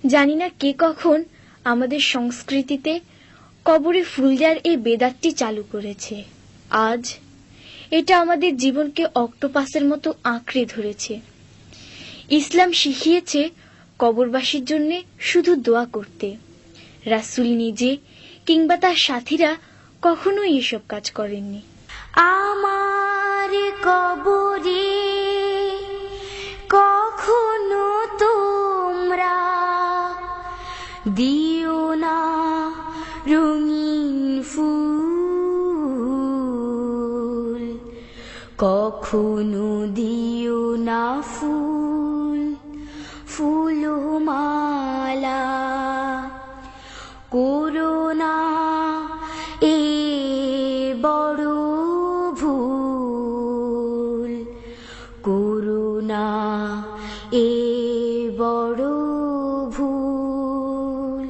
জানি না কে কখন আমাদের সংস্কৃতিতে কবরে ফুল দেওয়ার এই বেদাতটি চালু করেছে। আজ এটা আমাদের জীবনকে অক্টোপাসের মতো আঁকড়ে ধরেছে। ইসলাম শিখিয়েছে কবরবাসীর জন্য শুধু দোয়া করতে। রাসূল নিজে কিংবা তার সাথীরা কখনোই এসব কাজ করেননি। আমার কবরে কখনো তোমরা দিও না রঙিন ফুল, কখনো দিও না ফুল ফুলমালা, করোনা এ বড় ভুল, করোনা এ বড় ভুল।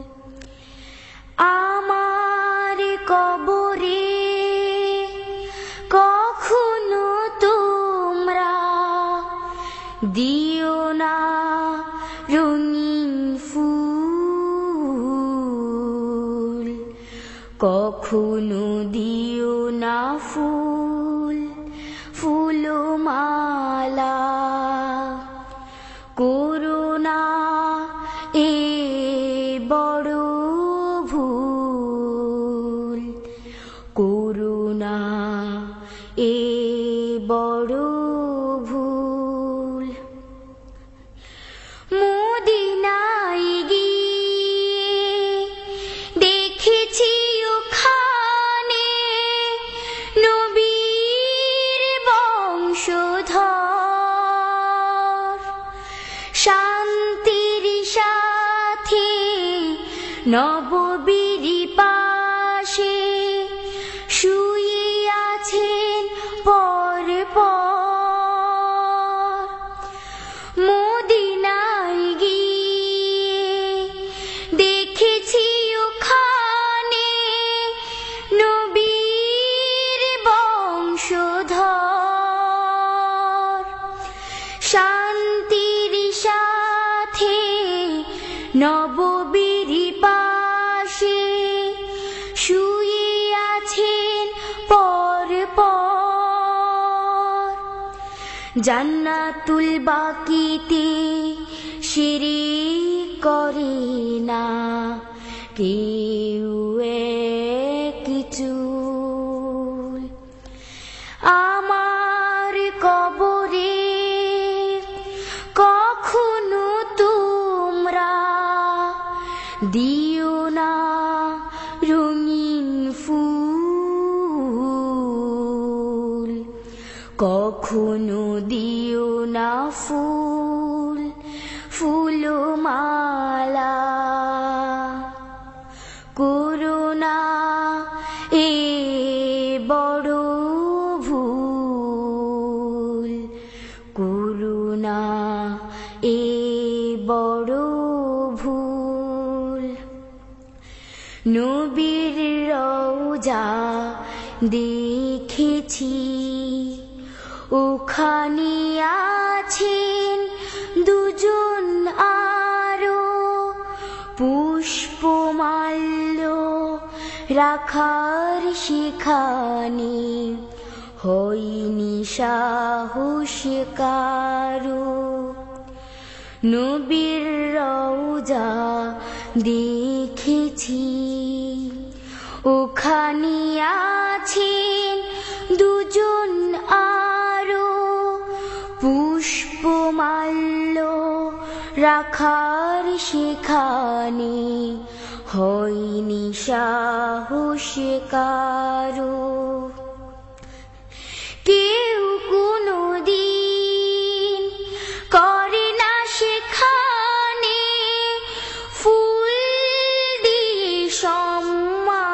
আমার কবরে কখনো তোমরা দিও না রঙিন ফুল, কখনো দিও না ফুল ফুলমালা, করোনা এ বড় ভুল, করোনা এ বড় ভুল। মদিনায় গিয়ে দেখেছি ওখানে নবীর বংশধর, শান্তির সাথে নববীর পাশে শুয়ে আছেন পর পর। মদিনায় গিয়ে দেখেছি ওখানে নবীর বংশধর, শান্তির সাথে নববীর পাশে শুয়ে আছেন পর পর। জান্নাতুল বাকিতে শিরিক করে না কেউ চুল। আমার কবরে কখনো তোমরা দিও না রঙিন ফুল, কখনো দিও না ফুল ফুলমালা, করোনা এ বড় ভুল, করোনা এ বড় ভুল। নবীর রওজা দেখেছি, ওখানে আছেন দুজন আরো, পুষ্পমাল্য রাখার সেখানে হয়নি সাহস কারো। নবীর রওজা দেখেছি, ওখানে আছেন দুজন আরো, পুষ্পমাল্য রাখার সেখানে হয়নি সাহস কারো। কেউ কোনদিন করে না সেখানে ফুল দিয়ে সম্মান।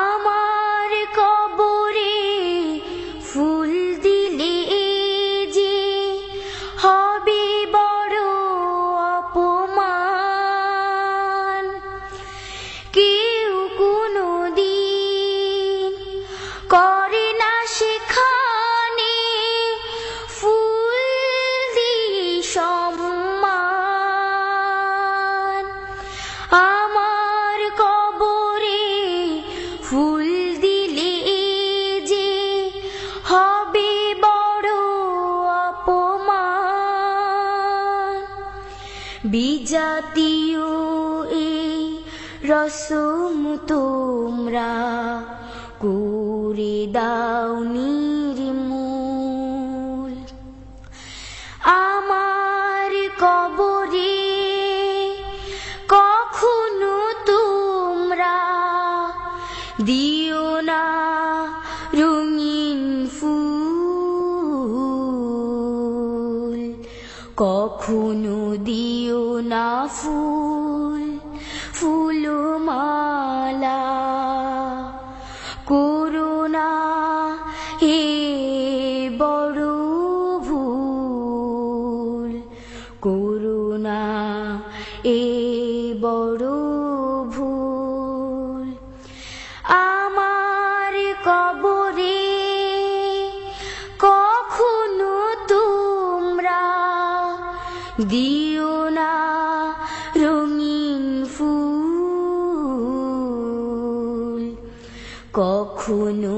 আমার কবরে ফুল দিলে যে হবে বড় অপমান। কেউ কোনদিন বিজাতীয় এই রসম তোমরা করে দাও নির্মূল। আমার কবরে কখনো তোমরা দিও না রঙিন ফুল, কখনো দিও না ফুল ফুলমালা। করুণা হে বড় ভুল, করুণা এ বড় ভুল। আমার কবরে কখনো তোমরা দিও না রঙিন ফুল, কখনো